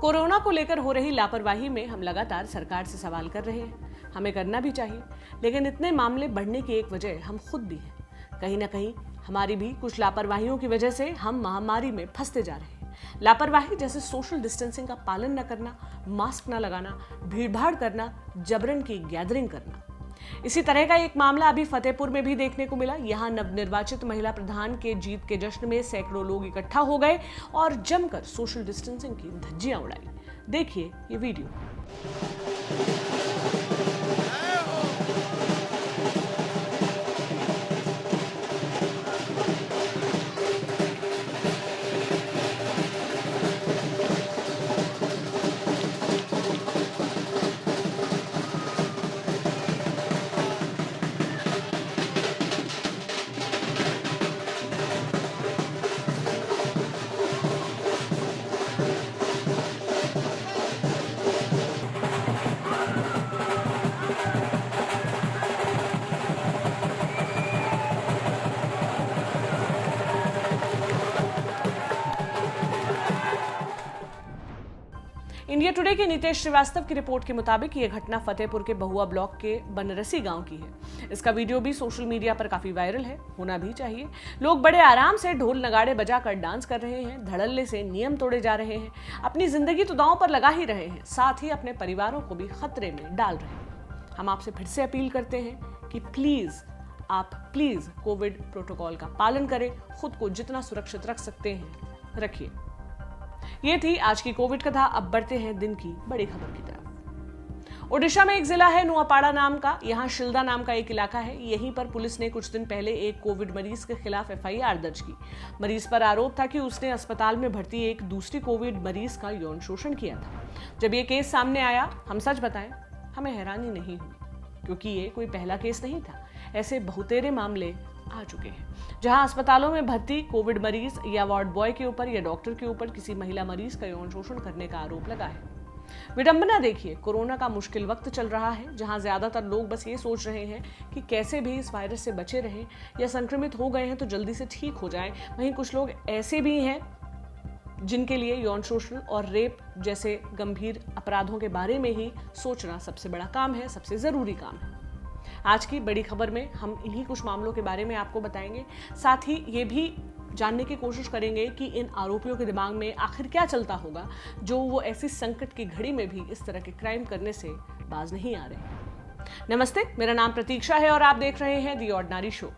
Corona को लेकर हो रही लापरवाही में हम लगातार सरकार से सवाल कर रहे हैं। हमें करना भी चाहिए, लेकिन इतने मामले बढ़ने की एक वजह हम खुद भी हैं। कहीं ना कहीं हमारी भी कुछ लापरवाहियों की वजह से हम महामारी में फंसते जा रहे हैं। लापरवाही जैसे सोशल डिस्टेंसिंग का पालन न करना, मास्क न लगाना, भीड़भाड़ करना, जबरन की गैदरिंग करना। इसी तरह का एक मामला अभी फतेहपुर में भी देखने को मिला। यहाँ नवनिर्वाचित महिला प्रधान के जीत के जश्न में सैकड़ों लोग इकट्ठा हो गए और जमकर सोशल डिस्टेंसिंग की धज्जियां उड़ाई। देखिए ये वीडियो। इंडिया टुडे के नीतेश श्रीवास्तव की रिपोर्ट के मुताबिक ये घटना फतेहपुर के बहुआ ब्लॉक के बनरसी गांव की है। इसका वीडियो भी सोशल मीडिया पर काफी वायरल है, होना भी चाहिए। लोग बड़े आराम से ढोल नगाड़े बजाकर डांस कर रहे हैं, धड़ल्ले से नियम तोड़े जा रहे हैं, अपनी जिंदगी तो दांव पर लगा ही रहे हैं, साथ ही अपने परिवारों को भी खतरे में डाल रहे हैं। हम आपसे फिर से अपील करते हैं कि प्लीज कोविड प्रोटोकॉल का पालन करें, खुद को जितना सुरक्षित रख सकते हैं रखिए। ये थी आज की कोविड कथा। अब बढ़ते हैं दिन की बड़ी खबर की तरफ। ओडिशा में एक जिला है नुआपाड़ा नाम का। यहाँ शिल्दा नाम का एक इलाका है। यहीं पर पुलिस ने कुछ दिन पहले एक कोविड मरीज के खिलाफ एफआईआर दर्ज की। मरीज पर आरोप था कि उसने अस्पताल में भर्ती एक दूसरी कोविड मरीज का यौन शोषण किया था। जब ये केस सामने आया, हम सच बताएं, हमें हैरानी नहीं हुई, क्योंकि ये कोई पहला केस नहीं था। ऐसे बहुतेरे मामले आ चुके हैं जहां अस्पतालों में भर्ती कोविड मरीज या वार्ड बॉय के ऊपर या डॉक्टर के ऊपर किसी महिला मरीज का यौन शोषण करने का आरोप लगा है। विडंबना देखिए, कोरोना का मुश्किल वक्त चल रहा है, जहां ज्यादातर लोग बस ये सोच रहे हैं कि कैसे भी इस वायरस से बचे रहें, या संक्रमित हो गए हैं तो जल्दी से ठीक हो जाएं। वहीं कुछ लोग ऐसे भी हैं जिनके लिए यौन शोषण और रेप जैसे गंभीर अपराधों के बारे में ही सोचना सबसे बड़ा काम है, सबसे जरूरी काम है। आज की बड़ी खबर में हम इन्हीं कुछ मामलों के बारे में आपको बताएंगे। साथ ही ये भी जानने की कोशिश करेंगे कि इन आरोपियों के दिमाग में आखिर क्या चलता होगा, जो वो ऐसी संकट की घड़ी में भी इस तरह के क्राइम करने से बाज नहीं आ रहे। नमस्ते, मेरा नाम प्रतीक्षा है और आप देख रहे हैं दी ऑर्डिनरी शो।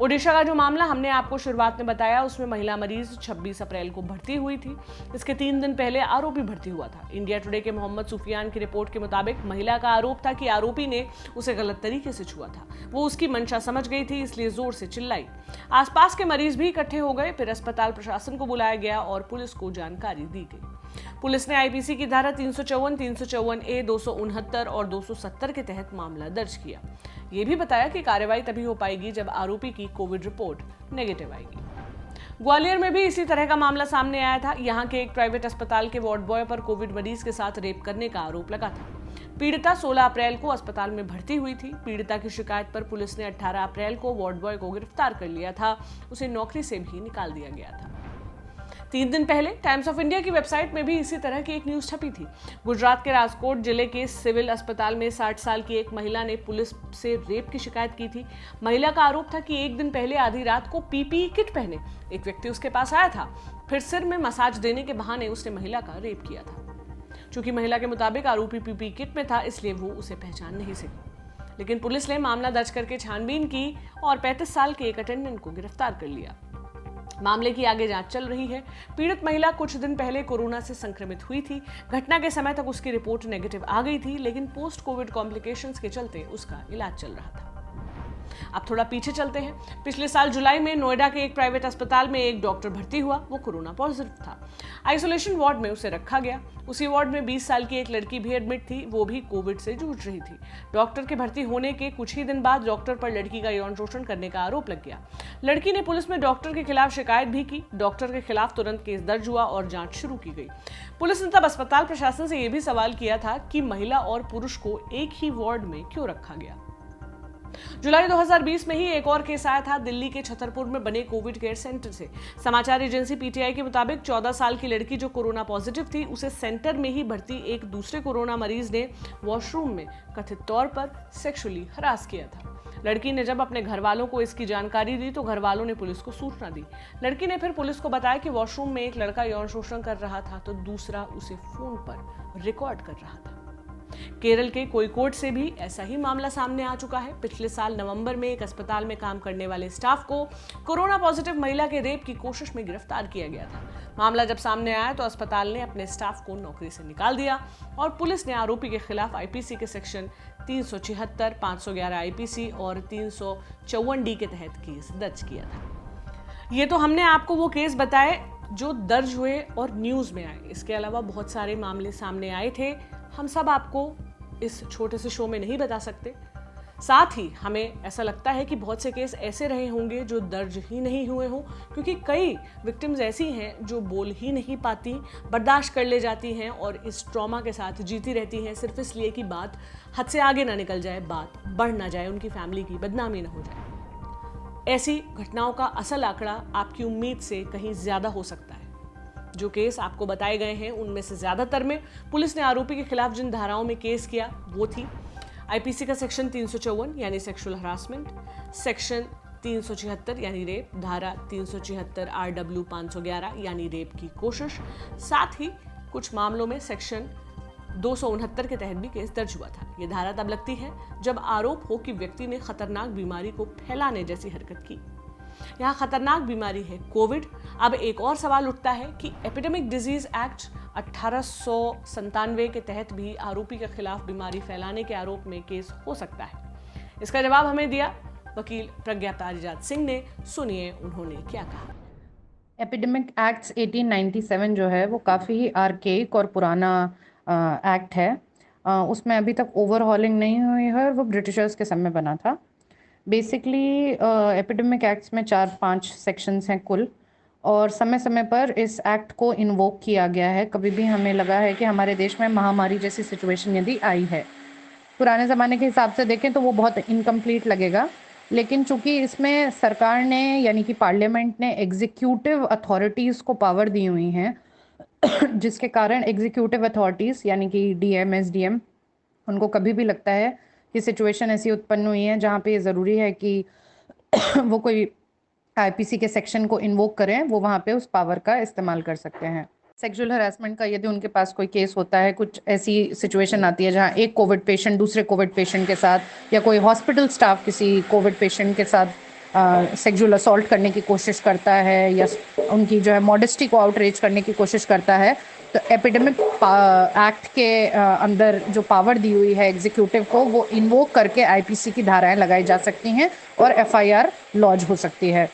ओडिशा का जो मामला हमने आपको शुरुआत में बताया, उसमें महिला मरीज 26 अप्रैल को भर्ती हुई थी। इसके 3 दिन पहले आरोपी भर्ती हुआ था। इंडिया टुडे के मोहम्मद सुफियान की रिपोर्ट के मुताबिक महिला का आरोप था कि आरोपी ने उसे गलत तरीके से छुआ था। वो उसकी मंशा समझ गई थी, इसलिए जोर से चिल्लाई। आसपास के मरीज भी इकट्ठे हो गए। फिर अस्पताल प्रशासन को बुलाया गया और पुलिस को जानकारी दी गई। पुलिस ने आईपीसी की धारा 354, 354A, 269 और 270 के तहत मामला दर्ज किया। ये भी बताया कि कार्रवाई तभी हो पाएगी जब आरोपी की कोविड रिपोर्ट नेगेटिव आएगी। ग्वालियर में भी इसी तरह का मामला सामने आया था। यहाँ के एक प्राइवेट अस्पताल के वार्ड बॉय पर कोविड मरीज के साथ रेप करने का आरोप लगा था। पीड़िता 16 अप्रैल को अस्पताल में भर्ती हुई थी। पीड़िता की शिकायत पर पुलिस ने 18 अप्रैल को वार्ड बॉय को गिरफ्तार कर लिया था। उसे नौकरी से भी निकाल दिया गया था। 3 दिन पहले टाइम्स ऑफ इंडिया की वेबसाइट में भी इसी तरह की एक न्यूज छपी थी। गुजरात के राजकोट जिले के सिविल अस्पताल में 60 साल की एक महिला ने पुलिस से रेप की शिकायत की थी। महिला का आरोप था कि एक दिन पहले आधी रात को पीपीई किट पहने एक व्यक्ति उसके पास आया था। फिर सिर में मसाज देने के बहाने उसने महिला का रेप किया था। चूंकि महिला के मुताबिक आरोपी पीपीई किट में था, इसलिए वो उसे पहचान नहीं सकी। लेकिन पुलिस ने मामला दर्ज करके छानबीन की और 35 साल के एक अटेंडेंट को गिरफ्तार कर लिया। मामले की आगे जांच चल रही है। पीड़ित महिला कुछ दिन पहले कोरोना से संक्रमित हुई थी। घटना के समय तक उसकी रिपोर्ट नेगेटिव आ गई थी, लेकिन पोस्ट कोविड कॉम्प्लिकेशंस के चलते उसका इलाज चल रहा था। अब थोड़ा पीछे चलते हैं। पिछले साल जुलाई में नोएडा के एक प्राइवेट अस्पताल में एक डॉक्टर भर्ती हुआ। वो कोरोना पॉजिटिव था। आइसोलेशन वार्ड में उसे रखा गया। उसी वार्ड में 20 साल की एक लड़की भी एडमिट थी। वो भी कोविड से जूझ रही थी। डॉक्टर के भर्ती होने के कुछ ही दिन बाद डॉक्टर पर लड़की का यौन शोषण करने का आरोप लग गया। लड़की ने पुलिस में डॉक्टर के खिलाफ शिकायत भी की। डॉक्टर के खिलाफ तुरंत केस दर्ज हुआ और जांच शुरू की गई। पुलिस ने तब अस्पताल प्रशासन से यह भी सवाल किया था कि महिला और पुरुष को एक ही वार्ड में क्यों रखा गया। जुलाई 2020 में ही एक और केस आया था दिल्ली के छतरपुर में बने कोविड केयर सेंटर से। समाचार एजेंसी पीटीआई के मुताबिक 14 साल की लड़की जो कोरोना पॉजिटिव थी, उसे सेंटर में ही भर्ती एक दूसरे कोरोना मरीज ने वॉशरूम में कथित तौर पर सेक्सुअली हरास किया था। लड़की ने जब अपने घर वालों को इसकी जानकारी दी तो घर वालों ने पुलिस को सूचना दी। लड़की ने फिर पुलिस को बताया कि वॉशरूम में एक लड़का यौन शोषण कर रहा था तो दूसरा उसे फोन पर रिकॉर्ड कर रहा था। केरल के कोयिकोड से भी ऐसा ही मामला सामने आ चुका है। पिछले साल नवंबर में एक अस्पताल में काम करने वाले स्टाफ को कोरोना पॉजिटिव महिला के रेप की कोशिश में गिरफ्तार किया गया था। मामला जब सामने आया तो अस्पताल ने अपने स्टाफ को नौकरी से निकाल दिया और पुलिस ने आरोपी के खिलाफ आईपीसी के सेक्शन 376, 511 आईपीसी और 354 डी के तहत केस दर्ज किया था। ये तो हमने आपको वो केस बताए जो दर्ज हुए और न्यूज में आए। इसके अलावा बहुत सारे मामले सामने आए थे, हम सब आपको इस छोटे से शो में नहीं बता सकते। साथ ही हमें ऐसा लगता है कि बहुत से केस ऐसे रहे होंगे जो दर्ज ही नहीं हुए हों, क्योंकि कई विक्टिम्स ऐसी हैं जो बोल ही नहीं पाती, बर्दाश्त कर ले जाती हैं और इस ट्रॉमा के साथ जीती रहती हैं, सिर्फ इसलिए कि बात हद से आगे ना निकल जाए, बात बढ़ ना जाए, उनकी फैमिली की बदनामी ना हो जाए। ऐसी घटनाओं का असल आंकड़ा आपकी उम्मीद से कहीं ज्यादा हो सकता है। जो केस आपको बताए गए हैं उनमें से ज्यादातर में पुलिस ने आरोपी के खिलाफ जिन धाराओं में केस किया वो थी आईपीसी का सेक्शन 354 यानी सेक्सुअल हरासमेंट, सेक्शन 376 यानी रेप, धारा 376 RW 511 यानी रेप की कोशिश। साथ ही कुछ मामलों में सेक्शन 269 के तहत भी केस दर्ज हुआ था। ये धारा तब लगती है जब आरोप हो कि व्यक्ति ने खतरनाक बीमारी को फैलाने जैसी हरकत की। यहाँ खतरनाक बीमारी है कोविड। अब एक और सवाल उठता है कि एपिडेमिक डिजीज एक्ट 1897 के तहत भी आरोपी के खिलाफ बीमारी फैलाने के आरोप में केस हो सकता है। इसका जवाब हमें दिया वकील प्रज्ञा पारिजात सिंह ने। सुनिए उन्होंने क्या कहा। एपिडेमिक एक्ट्स 1897 जो है वो काफ़ी ही आर्केइक और पुराना एक्ट है। उसमें अभी तक ओवरहॉलिंग नहीं हुई है और वो ब्रिटिशर्स के समय बना था। बेसिकली एपिडेमिक एक्ट्स में 4-5 सेक्शंस हैं कुल, और समय समय पर इस एक्ट को इन्वोक किया गया है। कभी भी हमें लगा है कि हमारे देश में महामारी जैसी सिचुएशन यदि आई है, पुराने ज़माने के हिसाब से देखें तो वो बहुत इनकम्प्लीट लगेगा, लेकिन चूंकि इसमें सरकार ने यानी कि पार्लियामेंट ने एग्जीक्यूटिव अथॉरिटीज़ को पावर दी हुई हैं जिसके कारण एग्जीक्यूटिव अथॉरिटीज़ यानी कि डीएम, एसडीएम, उनको कभी भी लगता है कि सिचुएशन ऐसी उत्पन्न हुई है जहाँ पे ये ज़रूरी है कि वो कोई आईपीसी के सेक्शन को इन्वोक करें, वो वहाँ पे उस पावर का इस्तेमाल कर सकते हैं। सेक्सुअल हरासमेंट का यदि उनके पास कोई केस होता है, कुछ ऐसी सिचुएशन आती है जहाँ एक कोविड पेशेंट दूसरे कोविड पेशेंट के साथ या कोई हॉस्पिटल स्टाफ किसी कोविड पेशेंट के साथ सेक्सुअल असॉल्ट करने की कोशिश करता है या उनकी जो है मॉडेस्टी को आउटरीच करने की कोशिश करता है, तो एपिडेमिक एक्ट के अंदर जो पावर दी हुई है एग्जीक्यूटिव को, वो इन्वोक करके आईपीसी की धाराएं लगाई जा सकती हैं और एफआईआर लॉन्च हो सकती है।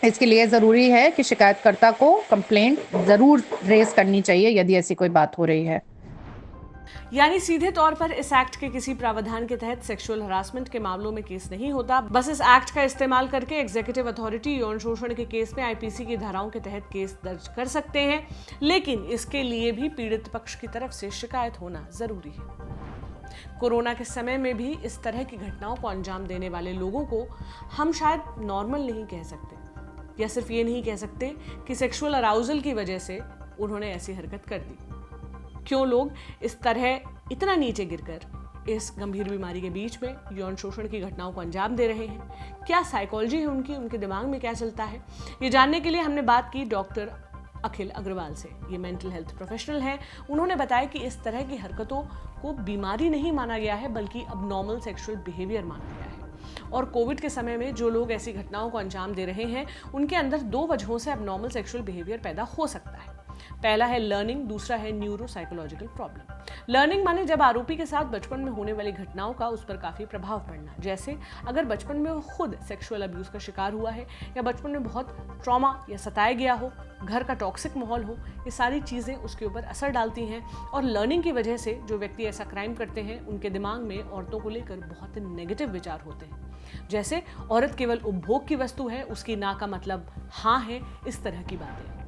इसके लिए ज़रूरी है कि शिकायतकर्ता को कंप्लेंट ज़रूर रेज करनी चाहिए यदि ऐसी कोई बात हो रही है। यानी सीधे तौर पर इस एक्ट के किसी प्रावधान के तहत सेक्सुअल हरासमेंट के मामलों में केस नहीं होता। बस इस एक्ट का इस्तेमाल करके एग्जीक्यूटिव अथॉरिटी यौन शोषण के केस में आईपीसी की धाराओं के तहत केस दर्ज कर सकते हैं, लेकिन इसके लिए भी पीड़ित पक्ष की तरफ से शिकायत होना जरूरी है। कोरोना के समय में भी इस तरह की घटनाओं को अंजाम देने वाले लोगों को हम शायद नॉर्मल नहीं कह सकते, या सिर्फ ये नहीं कह सकते कि सेक्सुअल अराउजल की वजह से उन्होंने ऐसी हरकत कर दी। क्यों लोग इस तरह इतना नीचे गिरकर इस गंभीर बीमारी के बीच में यौन शोषण की घटनाओं को अंजाम दे रहे हैं, क्या साइकोलॉजी है उनकी, उनके दिमाग में क्या चलता है, ये जानने के लिए हमने बात की डॉक्टर अखिल अग्रवाल से। ये मेंटल हेल्थ प्रोफेशनल हैं। उन्होंने बताया कि इस तरह की हरकतों को बीमारी नहीं माना गया है बल्कि अबनॉर्मल सेक्सुअल बिहेवियर माना गया है। और कोविड के समय में जो लोग ऐसी घटनाओं को अंजाम दे रहे हैं उनके अंदर 2 वजहों से अबनॉर्मल सेक्सुअल बिहेवियर पैदा हो सकता है। पहला है लर्निंग, दूसरा है न्यूरो साइकोलॉजिकल प्रॉब्लम। लर्निंग माने जब आरोपी के साथ बचपन में होने वाली घटनाओं का उस पर काफी प्रभाव पड़ना, जैसे अगर बचपन में वो खुद सेक्सुअल अब्यूज का शिकार हुआ है या बचपन में बहुत ट्रॉमा या सताया गया हो, घर का टॉक्सिक माहौल हो, ये सारी चीजें उसके ऊपर असर डालती हैं। और लर्निंग की वजह से जो व्यक्ति ऐसा क्राइम करते हैं उनके दिमाग में औरतों को लेकर बहुत नेगेटिव विचार होते हैं, जैसे औरत केवल उपभोग की वस्तु है, उसकी ना का मतलब हाँ है, इस तरह की बातें।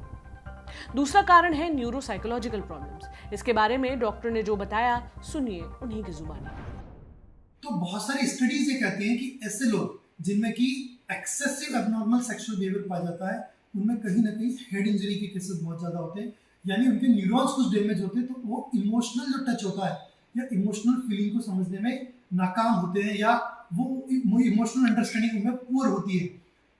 दूसरा कारण है न्यूरो साइकोलॉजिकल प्रॉब्लम्स। इसके बारे में डॉक्टर ने जो बताया, सुनिए उन्हीं की जुबानी। तो बहुत सारी स्टडीज ये कहती हैं कि ऐसे लोग जिनमें कि एक्सेसिव एबनॉर्मल सेक्सुअल बिहेवियर पाया जाता है, उनमें कहीं ना कहीं हेड इंजरी के केसेस बहुत ज़्यादा होते हैं, यानी उनके न्यूरॉन्स कुछ डैमेज होते हैं, तो वो इमोशनल जो टच होता है या इमोशनल फीलिंग को समझने में नाकाम होते हैं, या वो इमोशनल अंडरस्टैंडिंग उनमें पुअर होती है।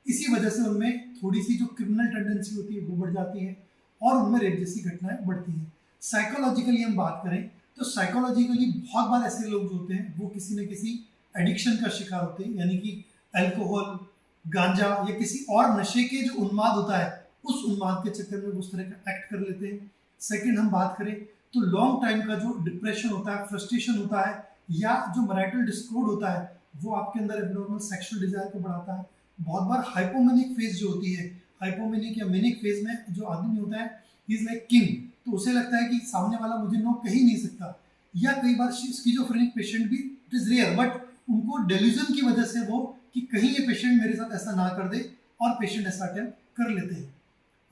इसी वजह से उनमें थोड़ी सी जो क्रिमिनल टेंडेंसी होती है वो बढ़ जाती है और उनमें रेप जैसी घटनाएं बढ़ती हैं। साइकोलॉजिकली हम बात करें तो साइकोलॉजिकली बहुत बार ऐसे लोग जो होते हैं वो किसी न किसी एडिक्शन का शिकार होते हैं, यानी कि अल्कोहल, गांजा या किसी और नशे के जो उन्माद होता है उस उन्माद के चक्कर में उस तरह का एक्ट कर लेते हैं। सेकंड हम बात करें तो लॉन्ग टाइम का जो डिप्रेशन होता है, फ्रस्ट्रेशन होता है, या जो मैरिटल डिस्कॉर्ड होता है वो आपके अंदर एब्नॉर्मल सेक्सुअल डिजायर को बढ़ाता है। बहुत बार हाइपोमेनिक फेज जो होती है, हाइपोमेनिक या मेनिक फेज में जो आदमी होता है ही इज लाइक किंग, तो उसे लगता है कि सामने वाला मुझे नो कह ही नहीं सकता। या कई बार स्किज़ोफ्रेनिक पेशेंट भी, इट इज रेयर, बट उनको डेल्यूजन की वजह से वो कि कहीं ये पेशेंट मेरे साथ ऐसा ना कर दे, और पेशेंट ऐसा अटेम्प्ट कर लेते हैं।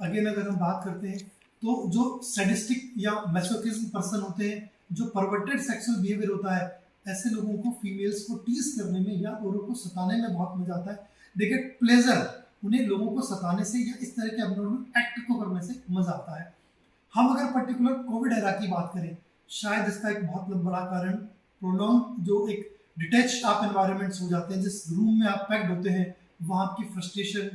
अगेन अगर हम बात करते हैं तो जो सैडिस्टिक या मैसोकिज्म पर्सन होते हैं, जो परवर्टेड सेक्सुअल बिहेवियर होता है, ऐसे लोगों को फीमेल्स को टीज करने में या औरों को सताने में बहुत मजा आता है। देखिए प्लेजर, उन्हें लोगों को सताने से या इस तरह के एब्नॉर्मल एक्ट को करने से मजा आता है। हम अगर पर्टिकुलर कोविड एरा की बात करें, शायद इसका एक बहुत बड़ा कारण प्रोलॉन्ग जो एक डिटैच्ड आप एनवायरनमेंट्स हो जाते हैं, जिस रूम में आप पैक्ड होते हैं, वहाँ आपकी फ्रस्ट्रेशन,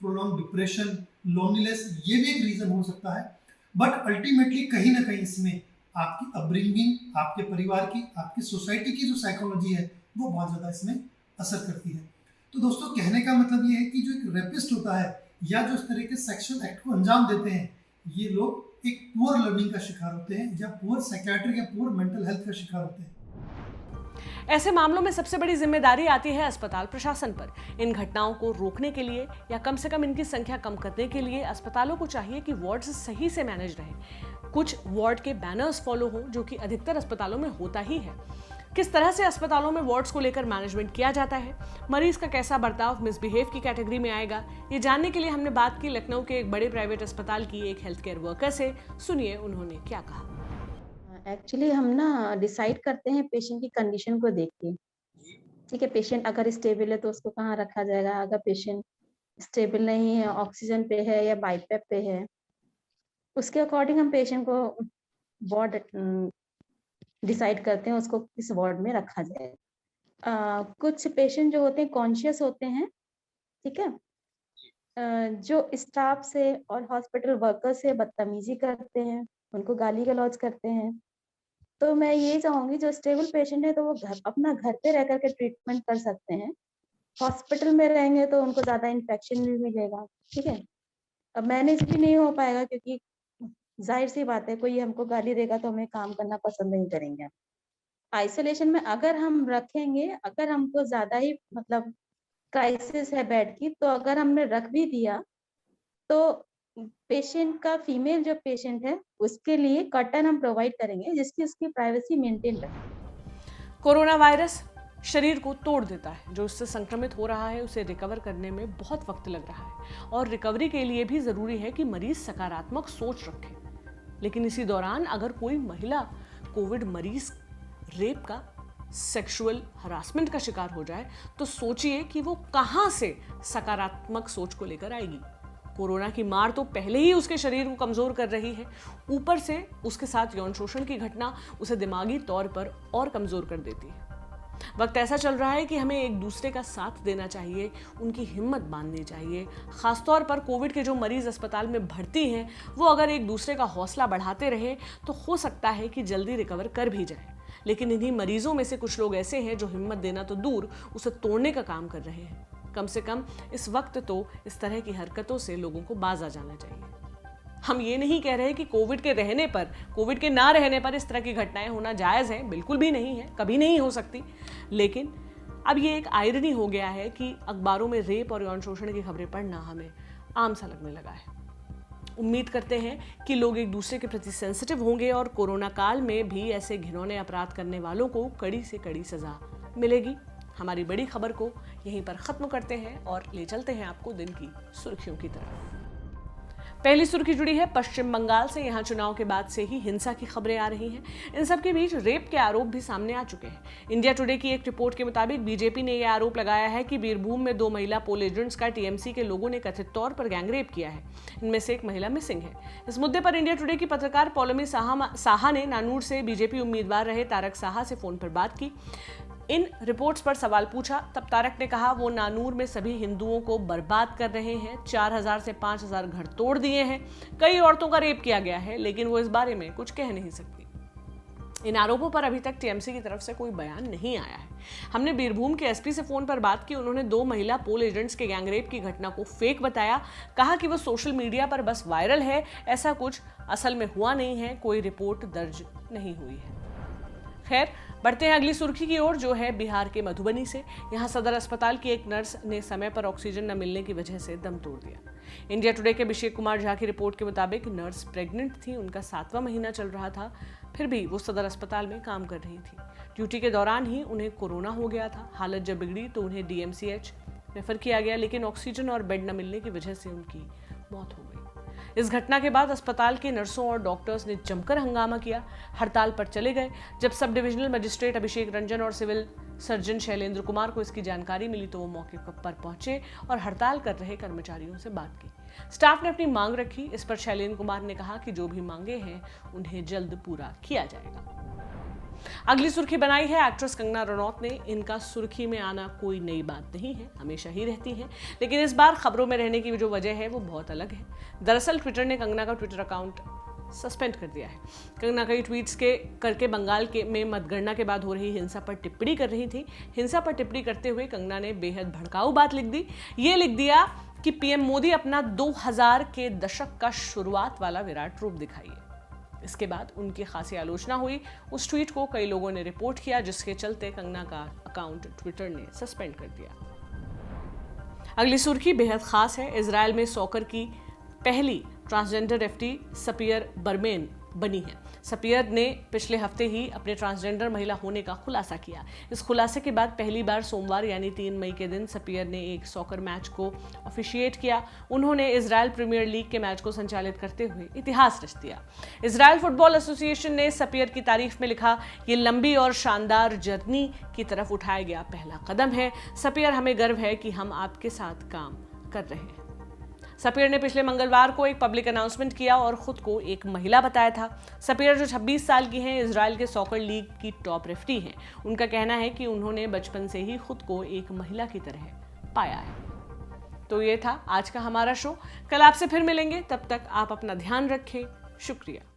प्रोलॉन्ग डिप्रेशन, लोनलीनेस, ये भी एक रीज़न हो सकता है। बट अल्टीमेटली कहीं ना कहीं इसमें आपकी अपब्रिंगिंग, आपके परिवार की, आपकी सोसाइटी की जो साइकोलॉजी है वो बहुत ज़्यादा इसमें असर करती है। तो दोस्तों कहने का मतलब ये है कि जो एक रेपिस्ट होता है या जो इस तरह के सेक्सुअल एक्ट को अंजाम देते हैं, ये लोग एक पुअर लर्निंग का शिकार होते हैं, या पुअर साइकियाट्रिक या पुअर मेंटल हेल्थ का शिकार होते हैं। ऐसे मामलों में सबसे बड़ी जिम्मेदारी आती है अस्पताल प्रशासन पर। इन घटनाओं को रोकने के लिए या कम से कम इनकी संख्या कम करने के लिए अस्पतालों को चाहिए कि वार्ड्स सही से मैनेज रहें। कुछ वार्ड के बैनर्स फॉलो हो, जो कि अधिकतर अस्पतालों में होता ही है। किस तरह से अस्पतालों में वार्ड्स को लेकर मैनेजमेंट किया जाता है, मरीज का कैसा बर्ताव मिसबिहेव की कैटेगरी में आएगा, ये जानने के लिए हमने बात की लखनऊ के एक बड़े प्राइवेट अस्पताल की एक हेल्थ केयर वर्कर से। सुनिए उन्होंने क्या कहा। एक्चुअली हम ना डिसाइड करते हैं पेशेंट की कंडीशन को देख के। ठीक है, पेशेंट अगर स्टेबल है तो उसको कहाँ रखा जाएगा, अगर पेशेंट स्टेबल नहीं है, ऑक्सीजन पे है या बाईपेप पे है, उसके अकॉर्डिंग हम पेशेंट को वार्ड डिसाइड करते हैं उसको किस वार्ड में रखा जाए। कुछ पेशेंट जो होते हैं कॉन्शियस होते हैं, ठीक है, जो स्टाफ से और हॉस्पिटल वर्कर से बदतमीजी करते हैं, उनको गाली गलौज करते हैं। तो मैं ये चाहूंगी जो स्टेबल पेशेंट है तो वो अपना घर पे रह करके ट्रीटमेंट कर सकते हैं। हॉस्पिटल में रहेंगे तो उनको ज़्यादा इन्फेक्शन भी मिलेगा, ठीक है। अब मैनेज भी नहीं हो पाएगा, क्योंकि जाहिर सी बात है कोई हमको गाली देगा तो हमें काम करना पसंद नहीं करेंगे। आइसोलेशन में अगर हम रखेंगे, अगर हमको ज़्यादा ही मतलब क्राइसिस है बेड की, तो अगर हमने रख भी दिया तो पेशेंट का, फीमेल जो पेशेंट है उसके लिए कर्टन हम प्रोवाइड करेंगे जिसकी उसकी प्राइवेसी मेंटेन रहे। कोरोना वायरस शरीर को तोड़ देता है। जो इससे संक्रमित हो रहा है उसे रिकवर करने में बहुत वक्त लग रहा है, और रिकवरी के लिए भी जरूरी है कि मरीज सकारात्मक सोच रखे। लेकिन इसी दौरान अगर कोई महिला कोविड मरीज रेप का, सेक्सुअल हरासमेंट का शिकार हो जाए, तो सोचिए कि वो कहां से सकारात्मक सोच को लेकर आएगी। कोरोना की मार तो पहले ही उसके शरीर को कमजोर कर रही है, ऊपर से उसके साथ यौन शोषण की घटना उसे दिमागी तौर पर और कमजोर कर देती है। वक्त ऐसा चल रहा है कि हमें एक दूसरे का साथ देना चाहिए, उनकी हिम्मत बांधनी चाहिए। खासतौर पर कोविड के जो मरीज अस्पताल में भर्ती हैं, वो अगर एक दूसरे का हौसला बढ़ाते रहे तो हो सकता है कि जल्दी रिकवर कर भी जाए। लेकिन इन्हीं मरीजों में से कुछ लोग ऐसे हैं जो हिम्मत देना तो दूर, उसे तोड़ने का काम कर रहे हैं। कम से कम इस वक्त तो इस तरह की हरकतों से लोगों को बाज आ जाना चाहिए। हम ये नहीं कह रहे कि कोविड के रहने पर, कोविड के ना रहने पर इस तरह की घटनाएं होना जायज़ है, बिल्कुल भी नहीं है, कभी नहीं हो सकती। लेकिन अब ये एक आयरनी हो गया है कि अखबारों में रेप और यौन शोषण की खबरें पढ़ना हमें आम सा लगने लगा है। उम्मीद करते हैं कि लोग एक दूसरे के प्रति सेंसिटिव होंगे और कोरोना काल में भी ऐसे घिनौने अपराध करने वालों को कड़ी से कड़ी सजा मिलेगी। हमारी बड़ी खबर को यहीं पर खत्म करते हैं और ले चलते हैं आपको दिन की सुर्खियों की तरफ। पहली सुर्खी जुड़ी है पश्चिम बंगाल से। यहां चुनाव के बाद से ही हिंसा की खबरें आ रही हैं। इन सब के बीच रेप के आरोप भी सामने आ चुके हैं। इंडिया टुडे की एक रिपोर्ट के मुताबिक बीजेपी ने यह आरोप लगाया है कि बीरभूम में 2 महिला पोल एजेंट्स का टीएमसी के लोगों ने कथित तौर पर गैंगरेप किया है। इनमें से एक महिला मिसिंग है। इस मुद्दे पर इंडिया टुडे की पत्रकार पौलमी साहा ने नानूर से बीजेपी उम्मीदवार रहे तारक साहा से फोन पर बात की। इन रिपोर्ट्स पर सवाल पूछा, तब तारक ने कहा वो नानूर में सभी हिंदुओं को बर्बाद कर रहे हैं। 4000 से 5000 घर तोड़ दिए हैं। कई औरतों का रेप किया गया है, लेकिन वो इस बारे में कुछ कह नहीं सकती। इन आरोपों पर अभी तक टीएमसी की तरफ से कोई बयान नहीं आया है। हमने बीरभूम के एसपी से फोन पर बात की। उन्होंने 2 महिला पोल एजेंट्स के गैंगरेप की घटना को फेक बताया। कहा कि वो सोशल मीडिया पर बस वायरल है, ऐसा कुछ असल में हुआ नहीं है, कोई रिपोर्ट दर्ज नहीं हुई है। खैर, बढ़ते हैं अगली सुर्खी की ओर, जो है बिहार के मधुबनी से। यहां सदर अस्पताल की एक नर्स ने समय पर ऑक्सीजन न मिलने की वजह से दम तोड़ दिया। इंडिया टुडे के अभिषेक कुमार झा की रिपोर्ट के मुताबिक नर्स प्रेग्नेंट थी, उनका 7वां महीना चल रहा था, फिर भी वो सदर अस्पताल में काम कर रही थी। ड्यूटी के दौरान ही उन्हें कोरोना हो गया था। हालत जब बिगड़ी तो उन्हें DMCH रेफर किया गया, लेकिन ऑक्सीजन और बेड न मिलने की वजह से उनकी मौत हो गई। इस घटना के बाद अस्पताल के नर्सों और डॉक्टर्स ने जमकर हंगामा किया, हड़ताल पर चले गए। जब सब डिविजनल मजिस्ट्रेट अभिषेक रंजन और सिविल सर्जन शैलेंद्र कुमार को इसकी जानकारी मिली तो वो मौके पर पहुंचे और हड़ताल कर रहे कर्मचारियों से बात की। स्टाफ ने अपनी मांग रखी। इस पर शैलेंद्र कुमार ने कहा कि जो भी मांगे हैं उन्हें जल्द पूरा किया जाएगा। अगली सुर्खी बनाई है एक्ट्रेस कंगना रनौत ने। इनका सुर्खी में आना कोई नई बात नहीं है, हमेशा ही रहती है, लेकिन इस बार खबरों में रहने की जो वजह है वो बहुत अलग है। दरअसल ट्विटर ने कंगना का ट्विटर अकाउंट सस्पेंड कर दिया है। कंगना कई ट्वीट्स करके बंगाल में मतगणना के बाद हो रही हिंसा पर टिप्पणी कर रही थी। हिंसा पर टिप्पणी करते हुए कंगना ने बेहद भड़काऊ बात लिख दी। ये लिख दिया कि पीएम मोदी अपना 2000 के दशक का शुरुआत वाला विराट रूप दिखाइए। इसके बाद उनकी खासी आलोचना हुई। उस ट्वीट को कई लोगों ने रिपोर्ट किया, जिसके चलते कंगना का अकाउंट ट्विटर ने सस्पेंड कर दिया। अगली सुर्खी बेहद खास है। इजराइल में सॉकर की पहली ट्रांसजेंडर FT सपियर बर्मेन बनी है। सपियर ने पिछले हफ्ते ही अपने ट्रांसजेंडर महिला होने का खुलासा किया। इस खुलासे के बाद पहली बार सोमवार यानी 3 मई के दिन सपियर ने एक सॉकर मैच को ऑफिशिएट किया। उन्होंने इजराइल प्रीमियर लीग के मैच को संचालित करते हुए इतिहास रच दिया। इजराइल फुटबॉल एसोसिएशन ने सपियर की तारीफ में लिखा, ये लंबी और शानदार जर्नी की तरफ उठाया गया पहला कदम है। सपियर, हमें गर्व है कि हम आपके साथ काम कर रहे हैं। सपियर ने पिछले मंगलवार को एक पब्लिक अनाउंसमेंट किया और खुद को एक महिला बताया था। सपियर, जो 26 साल की हैं, इजराइल के सॉकर लीग की टॉप रेफरी हैं। उनका कहना है कि उन्होंने बचपन से ही खुद को एक महिला की तरह पाया है। तो ये था आज का हमारा शो। कल आपसे फिर मिलेंगे, तब तक आप अपना ध्यान रखें। शुक्रिया।